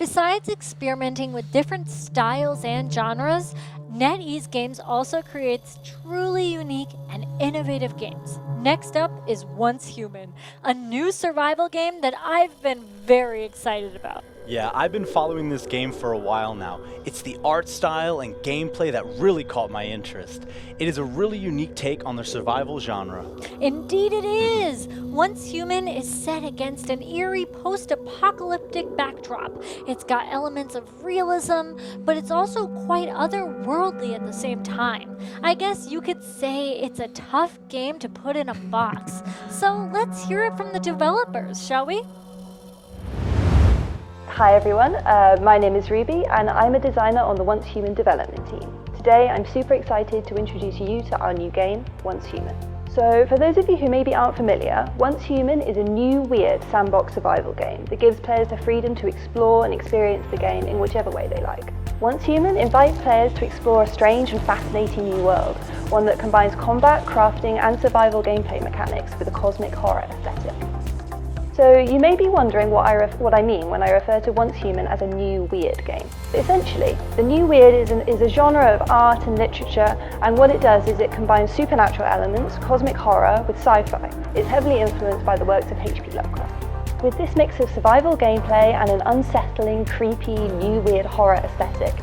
Besides experimenting with different styles and genres, NetEase Games also creates truly unique and innovative games. Next up is Once Human, a new survival game that I've been very excited about. Yeah, I've been following this game for a while now. It's the art style and gameplay that really caught my interest. It is a really unique take on the survival genre. Indeed it is! Once Human is set against an eerie post-apocalyptic backdrop. It's got elements of realism, but it's also quite otherworldly at the same time. I guess you could say it's a tough game to put in a box. So let's hear it from the developers, shall we? Hi everyone, my name is Ruby and I'm a designer on the Once Human development team. Today I'm super excited to introduce you to our new game, Once Human. So for those of you who maybe aren't familiar, Once Human is a new weird sandbox survival game that gives players the freedom to explore and experience the game in whichever way they like. Once Human invites players to explore a strange and fascinating new world, one that combines combat, crafting and survival gameplay mechanics with a cosmic horror aesthetic. So you may be wondering what I mean when I refer to Once Human as a new weird game. Essentially, the new weird is a genre of art and literature, and what it does is it combines supernatural elements, cosmic horror, with sci-fi. It's heavily influenced by the works of H.P. Lovecraft. With this mix of survival gameplay and an unsettling, creepy, new weird horror aesthetic,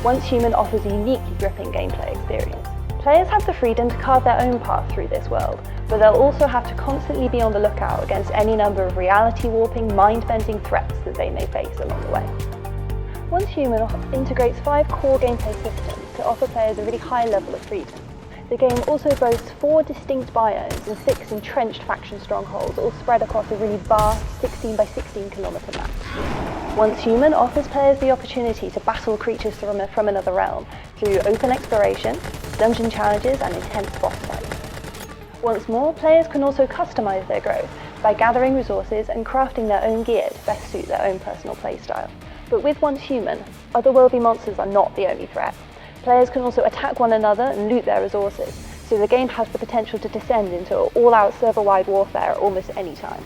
Once Human offers a uniquely gripping gameplay experience. Players have the freedom to carve their own path through this world, but they'll also have to constantly be on the lookout against any number of reality-warping, mind-bending threats that they may face along the way. Once Human integrates 5 core gameplay systems to offer players a really high level of freedom. The game also boasts 4 distinct biomes and 6 entrenched faction strongholds, all spread across a really vast 16 by 16 kilometre map. Once Human offers players the opportunity to battle creatures from another realm through open exploration, dungeon challenges and intense boss fights. Once more, players can also customise their growth by gathering resources and crafting their own gear to best suit their own personal playstyle. But with Once Human, otherworldly monsters are not the only threat. Players can also attack one another and loot their resources, so the game has the potential to descend into all-out server-wide warfare at almost any time.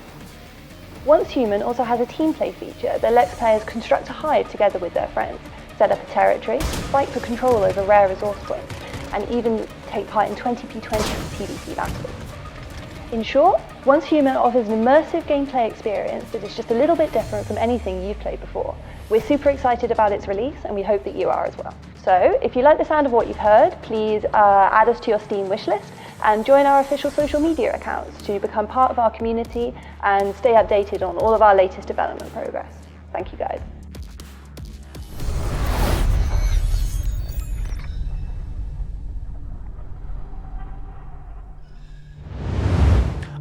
Once Human also has a team play feature that lets players construct a hive together with their friends, set up a territory, fight for control over rare resource points, and even take part in 20v20 PvP battles. In short, Once Human offers an immersive gameplay experience that is just a little bit different from anything you've played before. We're super excited about its release and we hope that you are as well. So if you like the sound of what you've heard, please add us to your Steam wishlist and join our official social media accounts to become part of our community and stay updated on all of our latest development progress. Thank you guys.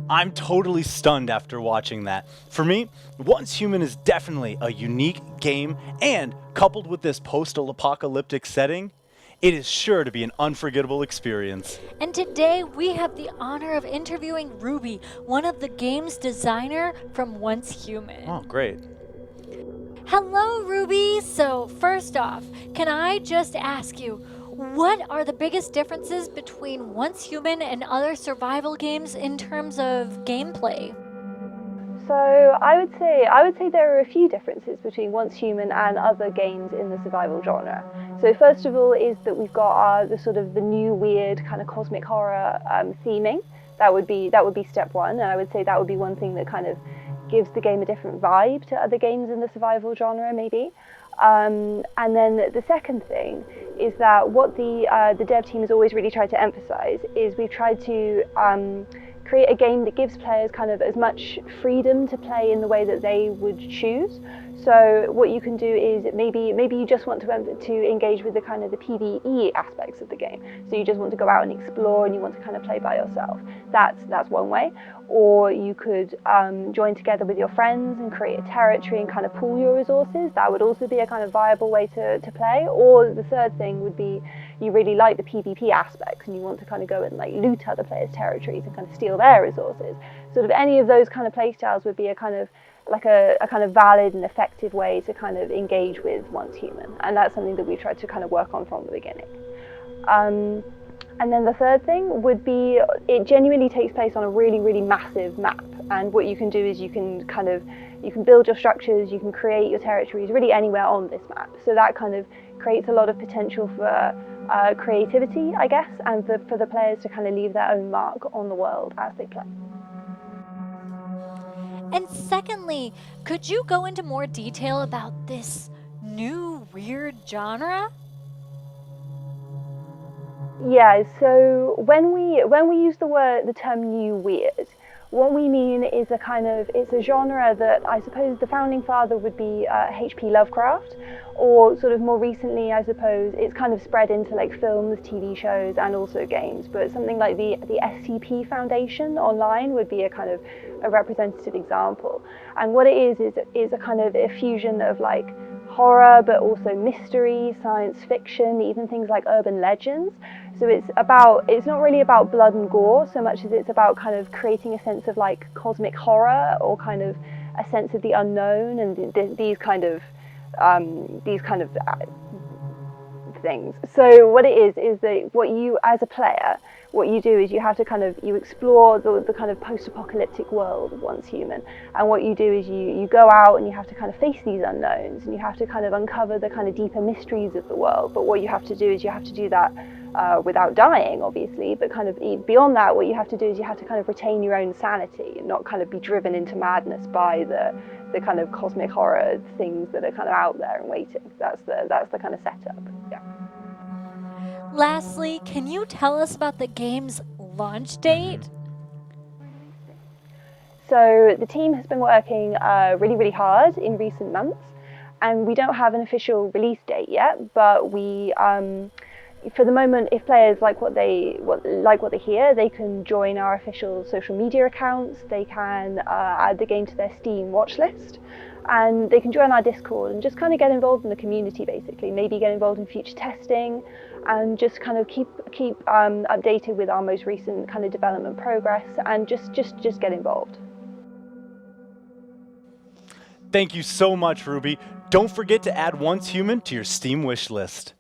I'm totally stunned after watching that. For me, Once Human is definitely a unique game, and coupled with this post-apocalyptic setting, it is sure to be an unforgettable experience. And today we have the honor of interviewing Ruby, one of the game's designer from Once Human. Oh, great. Hello, Ruby. So first off, can I just ask you, what are the biggest differences between Once Human and other survival games in terms of gameplay? So I would say there are a few differences between Once Human and other games in the survival genre. So first of all is that we've got the new weird kind of cosmic horror theming. That would be step one, and I would say that would be one thing that kind of gives the game a different vibe to other games in the survival genre, maybe. And then the second thing is that what the dev team has always really tried to emphasize is we've tried to create a game that gives players kind of as much freedom to play in the way that they would choose. So what you can do is maybe you just want to engage with the kind of the PvE aspects of the game. So you just want to go out and explore and you want to kind of play by yourself. That's one way. Or you could join together with your friends and create a territory and kind of pool your resources. That would also be a kind of viable way to play. Or the third thing would be you really like the PvP aspects and you want to kind of go and like loot other players' territories and kind of steal their resources. Sort of any of those kind of play styles would be a kind of valid and effective way to kind of engage with Once Human, and that's something that we tried to kind of work on from the beginning. And then the third thing would be it genuinely takes place on a really, really massive map, and what you can do is you can kind of You can build your structures, you can create your territories really anywhere on this map. So that kind of creates a lot of potential for creativity, I guess, and for the players to kind of leave their own mark on the world as they play. And secondly, could you go into more detail about this new weird genre? Yeah, so when we use the term new weird, what we mean is it's a genre that I suppose the founding father would be H.P. Lovecraft, or sort of more recently, I suppose it's kind of spread into like films, TV shows, and also games. But something like the SCP Foundation online would be a kind of a representative example. And what it is a kind of a fusion of like horror, but also mystery, science fiction, even things like urban legends. So it's not really about blood and gore so much as it's about kind of creating a sense of like cosmic horror, or kind of a sense of the unknown, and these kind of things. So what it is that what you as a player, what you do is you have to kind of you explore the kind of post-apocalyptic world of Once Human, and what you do is you go out and you have to kind of face these unknowns, and you have to kind of uncover the kind of deeper mysteries of the world. But what you have to do is you have to do that without dying, obviously, but kind of beyond that, what you have to do is you have to kind of retain your own sanity and not kind of be driven into madness by the kind of cosmic horror things that are kind of out there and waiting. That's the kind of setup. Yeah. Lastly, can you tell us about the game's launch date? So the team has been working really hard in recent months, and we don't have an official release date yet, but we for the moment, if players like what they hear, they can join our official social media accounts. They can add the game to their Steam watch list, and they can join our Discord and just kind of get involved in the community. Basically, maybe get involved in future testing, and just kind of keep updated with our most recent kind of development progress, and just get involved. Thank you so much, Ruby. Don't forget to add Once Human to your Steam wish list.